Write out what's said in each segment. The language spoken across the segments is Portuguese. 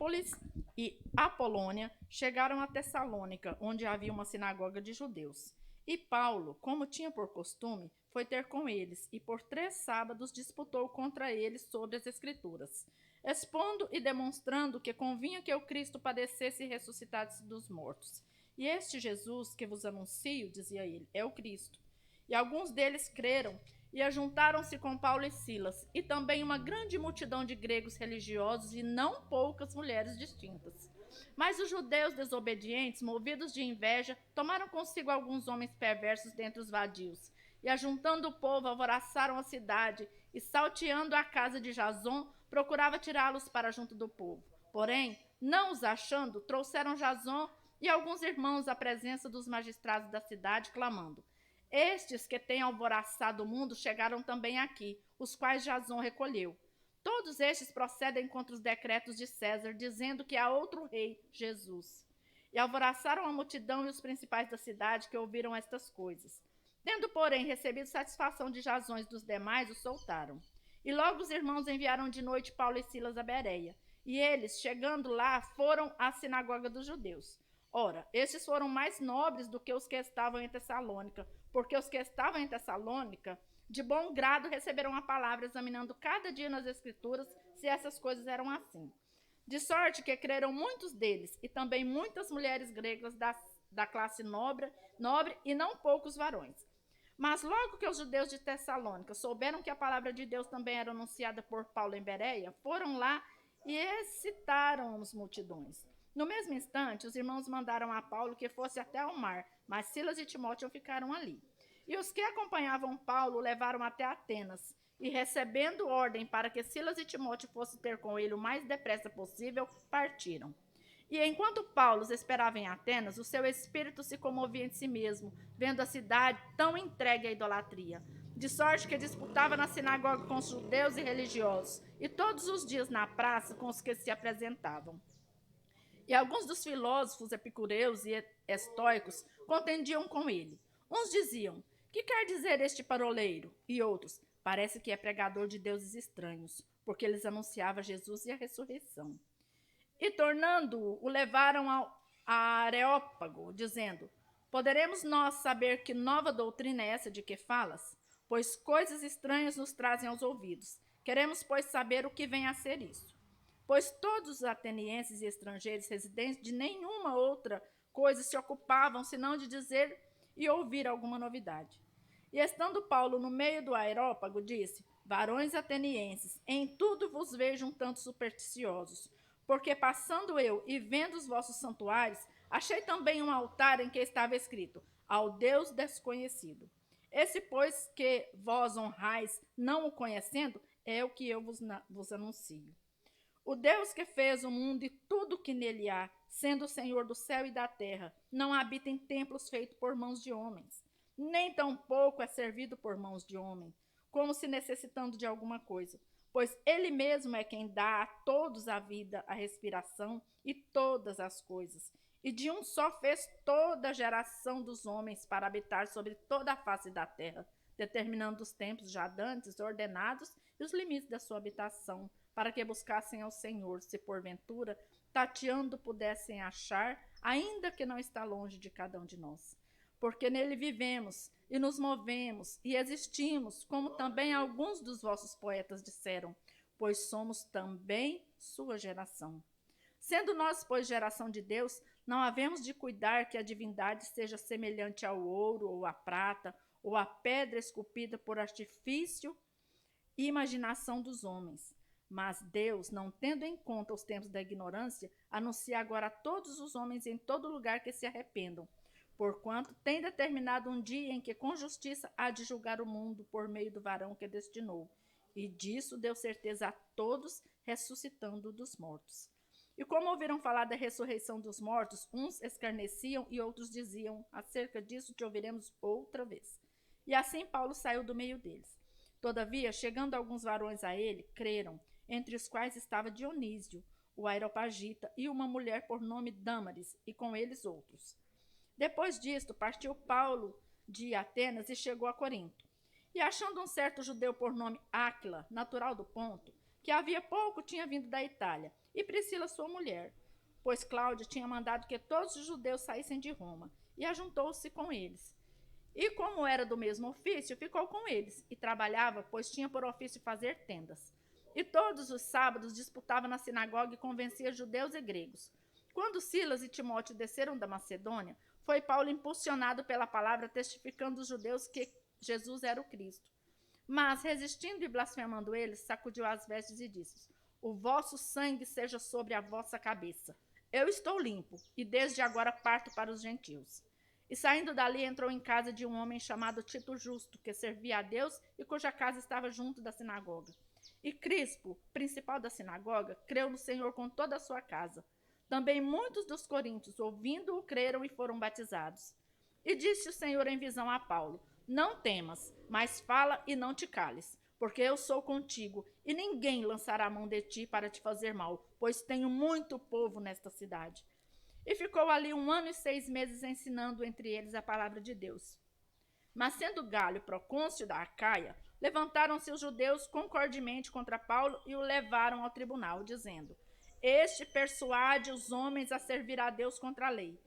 Trípolis e Apolônia, chegaram a Tessalônica, onde havia uma sinagoga de judeus. E Paulo, como tinha por costume, foi ter com eles, e por 3 sábados disputou contra eles sobre as Escrituras, expondo e demonstrando que convinha que o Cristo padecesse e ressuscitasse dos mortos. E este Jesus que vos anuncio, dizia ele, é o Cristo. E alguns deles creram e ajuntaram-se com Paulo e Silas, e também uma grande multidão de gregos religiosos e não poucas mulheres distintas. Mas os judeus desobedientes, movidos de inveja, tomaram consigo alguns homens perversos dentre os vadios, e ajuntando o povo, alvoroçaram a cidade, e salteando a casa de Jason, procurava tirá-los para junto do povo. Porém, não os achando, trouxeram Jason e alguns irmãos à presença dos magistrados da cidade, clamando: estes que têm alvoroçado o mundo chegaram também aqui, os quais Jason recolheu. Todos estes procedem contra os decretos de César, dizendo que há outro rei, Jesus. E alvoroçaram a multidão e os principais da cidade que ouviram estas coisas. Tendo, porém, recebido satisfação de Jasão e dos demais, os soltaram. E logo os irmãos enviaram de noite Paulo e Silas a Bereia. E eles, chegando lá, foram à sinagoga dos judeus. Ora, estes foram mais nobres do que os que estavam em Tessalônica, porque os que estavam em Tessalônica, de bom grado, receberam a palavra, examinando cada dia nas Escrituras se essas coisas eram assim. De sorte que creram muitos deles, e também muitas mulheres gregas da classe nobre e não poucos varões. Mas logo que os judeus de Tessalônica souberam que a palavra de Deus também era anunciada por Paulo em Bereia, foram lá e excitaram as multidões. No mesmo instante, os irmãos mandaram a Paulo que fosse até ao mar, mas Silas e Timóteo ficaram ali. E os que acompanhavam Paulo levaram até Atenas, e recebendo ordem para que Silas e Timóteo fossem ter com ele o mais depressa possível, partiram. E enquanto Paulo os esperava em Atenas, o seu espírito se comovia em si mesmo, vendo a cidade tão entregue à idolatria, de sorte que disputava na sinagoga com os judeus e religiosos, e todos os dias na praça com os que se apresentavam. E alguns dos filósofos epicureus e estoicos contendiam com ele. Uns diziam: que quer dizer este paroleiro? E outros: parece que é pregador de deuses estranhos, porque eles anunciava Jesus e a ressurreição. E tornando-o, o levaram a Areópago, dizendo: poderemos nós saber que nova doutrina é essa de que falas? Pois coisas estranhas nos trazem aos ouvidos. Queremos, pois, saber o que vem a ser isso. Pois todos os atenienses e estrangeiros residentes de nenhuma outra coisa se ocupavam, senão de dizer e ouvir alguma novidade. E estando Paulo no meio do aerópago, disse: varões atenienses, em tudo vos vejo um tanto supersticiosos, porque passando eu e vendo os vossos santuários, achei também um altar em que estava escrito: ao Deus desconhecido. Esse, pois, que vós honrais, não o conhecendo, é o que eu vos anuncio. O Deus que fez o mundo e tudo que nele há, sendo o Senhor do céu e da terra, não habita em templos feitos por mãos de homens, nem tampouco é servido por mãos de homem, como se necessitando de alguma coisa, pois ele mesmo é quem dá a todos a vida, a respiração e todas as coisas, e de um só fez toda a geração dos homens para habitar sobre toda a face da terra, determinando os tempos já dantes ordenados e os limites da sua habitação, para que buscassem ao Senhor, se porventura, tateando, pudessem achar, ainda que não está longe de cada um de nós. Porque nele vivemos e nos movemos e existimos, como também alguns dos vossos poetas disseram, pois somos também sua geração. Sendo nós, pois, geração de Deus, não havemos de cuidar que a divindade seja semelhante ao ouro ou à prata ou à pedra esculpida por artifício e imaginação dos homens. Mas Deus, não tendo em conta os tempos da ignorância, anuncia agora a todos os homens em todo lugar que se arrependam, porquanto tem determinado um dia em que com justiça há de julgar o mundo por meio do varão que destinou. E disso deu certeza a todos, ressuscitando dos mortos. E como ouviram falar da ressurreição dos mortos, uns escarneciam e outros diziam: acerca disso te ouviremos outra vez. E assim Paulo saiu do meio deles. Todavia, chegando alguns varões a ele, creram, entre os quais estava Dionísio, o Areopagita, e uma mulher por nome Dâmaris, e com eles outros. Depois disto, partiu Paulo de Atenas e chegou a Corinto. E achando um certo judeu por nome Áquila, natural do Ponto, que havia pouco tinha vindo da Itália, e Priscila, sua mulher, pois Cláudio tinha mandado que todos os judeus saíssem de Roma, e ajuntou-se com eles. E como era do mesmo ofício, ficou com eles, e trabalhava, pois tinha por ofício fazer tendas. E todos os sábados disputava na sinagoga e convencia judeus e gregos. Quando Silas e Timóteo desceram da Macedônia, foi Paulo impulsionado pela palavra, testificando aos judeus que Jesus era o Cristo. Mas, resistindo e blasfemando eles, sacudiu as vestes e disse: o vosso sangue seja sobre a vossa cabeça. Eu estou limpo, e desde agora parto para os gentios. E saindo dali, entrou em casa de um homem chamado Tito Justo, que servia a Deus e cuja casa estava junto da sinagoga. E Crispo, principal da sinagoga, creu no Senhor com toda a sua casa. Também muitos dos coríntios, ouvindo-o, creram e foram batizados. E disse o Senhor em visão a Paulo: não temas, mas fala e não te cales, porque eu sou contigo, e ninguém lançará a mão de ti para te fazer mal, pois tenho muito povo nesta cidade. E ficou ali 1 ano e 6 meses ensinando entre eles a palavra de Deus. Mas sendo Galho procônsul da Acaia, levantaram-se os judeus concordemente contra Paulo e o levaram ao tribunal, dizendo: este persuade os homens a servir a Deus contra a lei.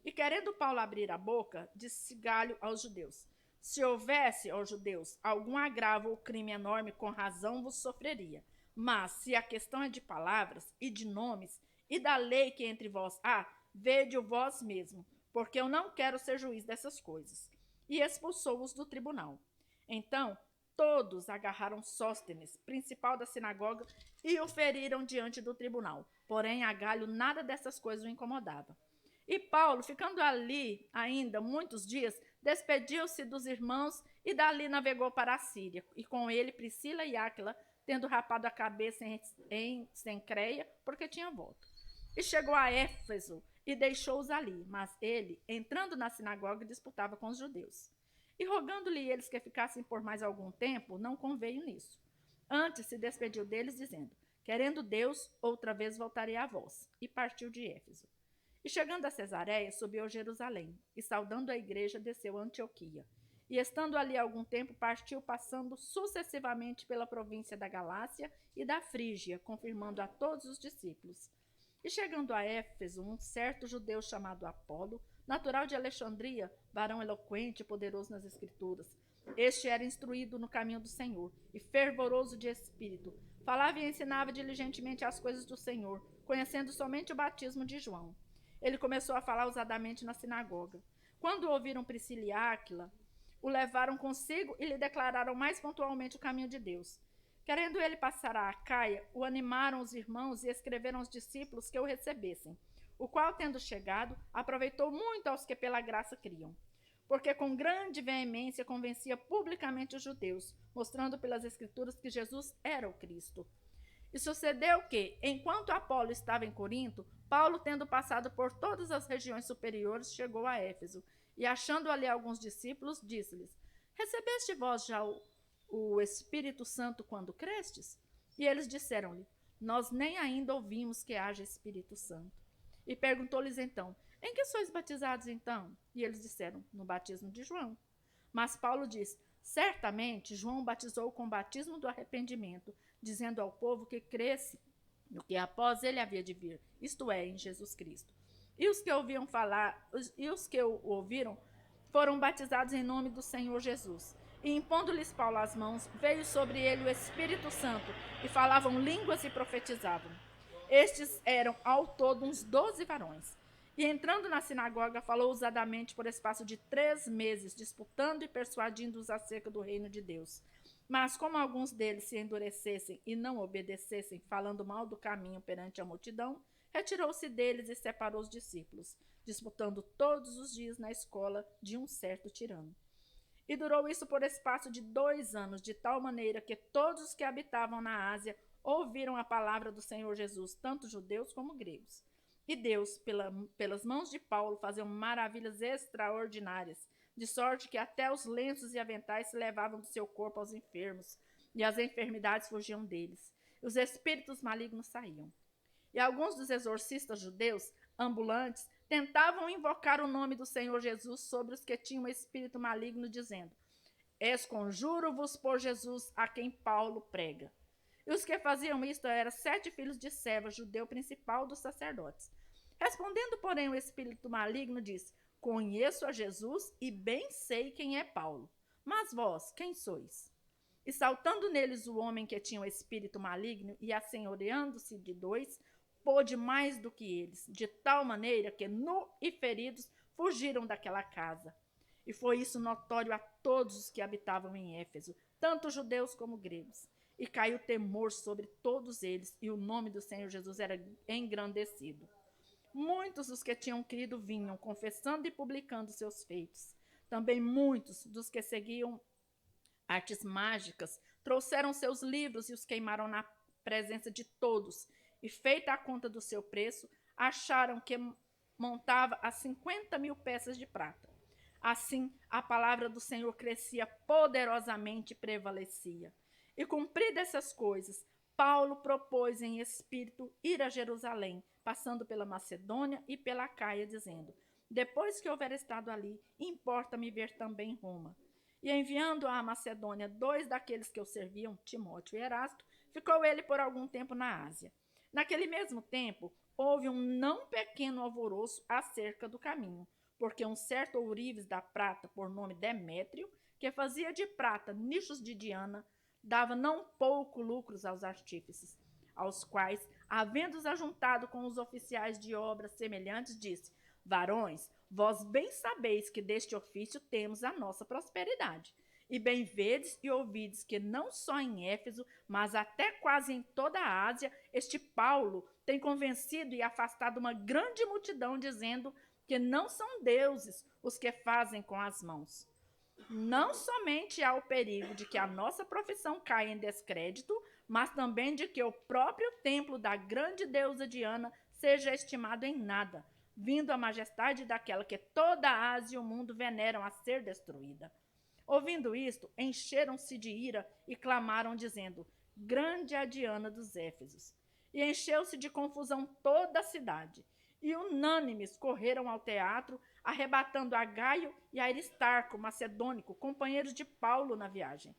E querendo Paulo abrir a boca, disse Galho aos judeus: se houvesse, ó judeus, algum agravo ou crime enorme, com razão vos sofreria. Mas se a questão é de palavras e de nomes e da lei que entre vós há, vede-o vós mesmo, porque eu não quero ser juiz dessas coisas. E expulsou-os do tribunal. Então, todos agarraram Sóstenes, principal da sinagoga, e o feriram diante do tribunal. Porém, a Galho nada dessas coisas o incomodava. E Paulo, ficando ali ainda muitos dias, despediu-se dos irmãos e dali navegou para a Síria. E com ele Priscila e Áquila, tendo rapado a cabeça em Cencreia, porque tinha voto. E chegou a Éfeso e deixou-os ali. Mas ele, entrando na sinagoga, disputava com os judeus. E rogando-lhe eles que ficassem por mais algum tempo, não conveio nisso. Antes se despediu deles, dizendo: querendo Deus, outra vez voltarei a vós. E partiu de Éfeso. E chegando a Cesareia, subiu a Jerusalém, e saudando a igreja, desceu a Antioquia. E estando ali algum tempo, partiu, passando sucessivamente pela província da Galácia e da Frígia, confirmando a todos os discípulos. E chegando a Éfeso, um certo judeu chamado Apolo, natural de Alexandria, varão eloquente e poderoso nas Escrituras. Este era instruído no caminho do Senhor e fervoroso de espírito. Falava e ensinava diligentemente as coisas do Senhor, conhecendo somente o batismo de João. Ele começou a falar ousadamente na sinagoga. Quando ouviram Priscila e Áquila, o levaram consigo e lhe declararam mais pontualmente o caminho de Deus. Querendo ele passar a Acaia, o animaram os irmãos e escreveram aos discípulos que o recebessem, o qual, tendo chegado, aproveitou muito aos que pela graça criam, porque com grande veemência convencia publicamente os judeus, mostrando pelas Escrituras que Jesus era o Cristo. E sucedeu que, enquanto Apolo estava em Corinto, Paulo, tendo passado por todas as regiões superiores, chegou a Éfeso, e achando ali alguns discípulos, disse-lhes: recebeste vós já o Espírito Santo quando crestes? E eles disseram-lhe: nós nem ainda ouvimos que haja Espírito Santo. E perguntou-lhes então: em que sois batizados então? E eles disseram: no batismo de João. Mas Paulo diz: certamente João batizou com o batismo do arrependimento, dizendo ao povo que cresce no que após ele havia de vir, isto é, em Jesus Cristo. E os que ouviam falar, e os que o ouviram, foram batizados em nome do Senhor Jesus. E impondo-lhes Paulo as mãos, veio sobre ele o Espírito Santo, e falavam línguas e profetizavam. Estes eram ao todo uns 12 varões. E entrando na sinagoga, falou ousadamente por espaço de 3 meses, disputando e persuadindo-os acerca do reino de Deus. Mas como alguns deles se endurecessem e não obedecessem, falando mal do caminho perante a multidão, retirou-se deles e separou os discípulos, disputando todos os dias na escola de um certo tirano. E durou isso por espaço de 2 anos, de tal maneira que todos os que habitavam na Ásia ouviram a palavra do Senhor Jesus, tanto judeus como gregos. E Deus, pelas mãos de Paulo, fazia maravilhas extraordinárias, de sorte que até os lenços e aventais se levavam do seu corpo aos enfermos, e as enfermidades fugiam deles, e os espíritos malignos saíam. E alguns dos exorcistas judeus, ambulantes, tentavam invocar o nome do Senhor Jesus sobre os que tinham espírito maligno, dizendo: esconjuro-vos por Jesus, a quem Paulo prega. E os que faziam isto eram 7 filhos de Seva, judeu principal dos sacerdotes. Respondendo, porém, o espírito maligno disse: Conheço a Jesus e bem sei quem é Paulo. Mas vós, quem sois? E saltando neles o homem que tinha o espírito maligno e assenhoreando-se de 2, pôde mais do que eles, de tal maneira que, nu e feridos, fugiram daquela casa. E foi isso notório a todos os que habitavam em Éfeso, tanto judeus como gregos. E caiu temor sobre todos eles, e o nome do Senhor Jesus era engrandecido. Muitos dos que tinham crido vinham, confessando e publicando seus feitos. Também muitos dos que seguiam artes mágicas trouxeram seus livros e os queimaram na presença de todos. E, feita a conta do seu preço, acharam que montava a 50.000 peças de prata. Assim, a palavra do Senhor crescia poderosamente e prevalecia. E, cumpridas essas coisas, Paulo propôs em espírito ir a Jerusalém, passando pela Macedônia e pela Acaia, dizendo: Depois que houver estado ali, importa-me ver também Roma. E enviando à Macedônia 2 daqueles que o serviam, Timóteo e Erasto, ficou ele por algum tempo na Ásia. Naquele mesmo tempo, houve um não pequeno alvoroço acerca do caminho, porque um certo ourives da prata, por nome Demétrio, que fazia de prata nichos de Diana, dava não pouco lucros aos artífices, aos quais, havendo-os ajuntado com os oficiais de obras semelhantes, disse: Varões, vós bem sabeis que deste ofício temos a nossa prosperidade. E bem vedes e ouvides que não só em Éfeso, mas até quase em toda a Ásia, este Paulo tem convencido e afastado uma grande multidão, dizendo que não são deuses os que fazem com as mãos. Não somente há o perigo de que a nossa profissão caia em descrédito, mas também de que o próprio templo da grande deusa Diana seja estimado em nada, vindo a majestade daquela que toda a Ásia e o mundo veneram a ser destruída. Ouvindo isto, encheram-se de ira e clamaram, dizendo: Grande é a Diana dos Éfesos. E encheu-se de confusão toda a cidade. E unânimes correram ao teatro, arrebatando a Gaio e a Aristarco, macedônico, companheiros de Paulo na viagem.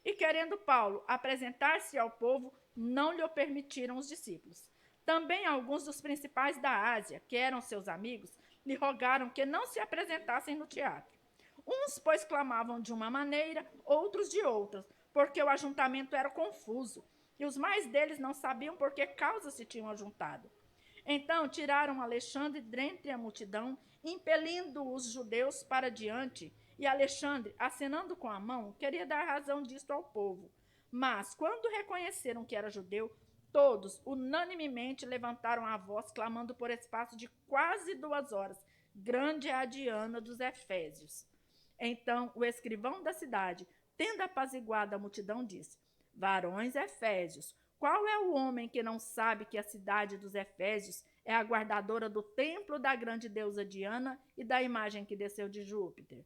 E querendo Paulo apresentar-se ao povo, não lhe o permitiram os discípulos. Também alguns dos principais da Ásia, que eram seus amigos, lhe rogaram que não se apresentassem no teatro. Uns, pois, clamavam de uma maneira, outros de outra, porque o ajuntamento era confuso, e os mais deles não sabiam por que causa se tinham ajuntado. Então tiraram Alexandre dentre a multidão, impelindo os judeus para diante, e Alexandre, acenando com a mão, queria dar razão disto ao povo. Mas, quando reconheceram que era judeu, todos, unanimemente, levantaram a voz, clamando por espaço de quase 2 horas: Grande é a Diana dos Efésios. Então, o escrivão da cidade, tendo apaziguado a multidão, disse: Varões Efésios, qual é o homem que não sabe que a cidade dos Efésios é a guardadora do templo da grande deusa Diana e da imagem que desceu de Júpiter?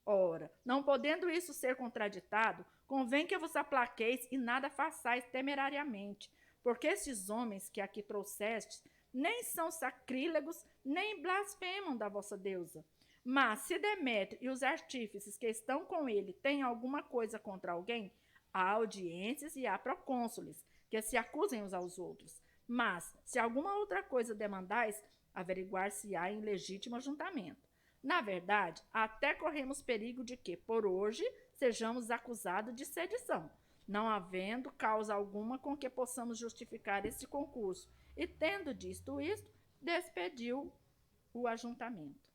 Ora, não podendo isso ser contraditado, convém que vos aplaqueis e nada façais temerariamente, porque estes homens que aqui trouxestes nem são sacrílegos, nem blasfemam da vossa deusa. Mas se Demétrio e os artífices que estão com ele têm alguma coisa contra alguém, há audiências e há procônsules, que se acusem uns aos outros. Mas, se alguma outra coisa demandais, averiguar-se-á em legítimo ajuntamento. Na verdade, até corremos perigo de que, por hoje, sejamos acusados de sedição, não havendo causa alguma com que possamos justificar esse concurso. E, tendo dito isto, despediu o ajuntamento.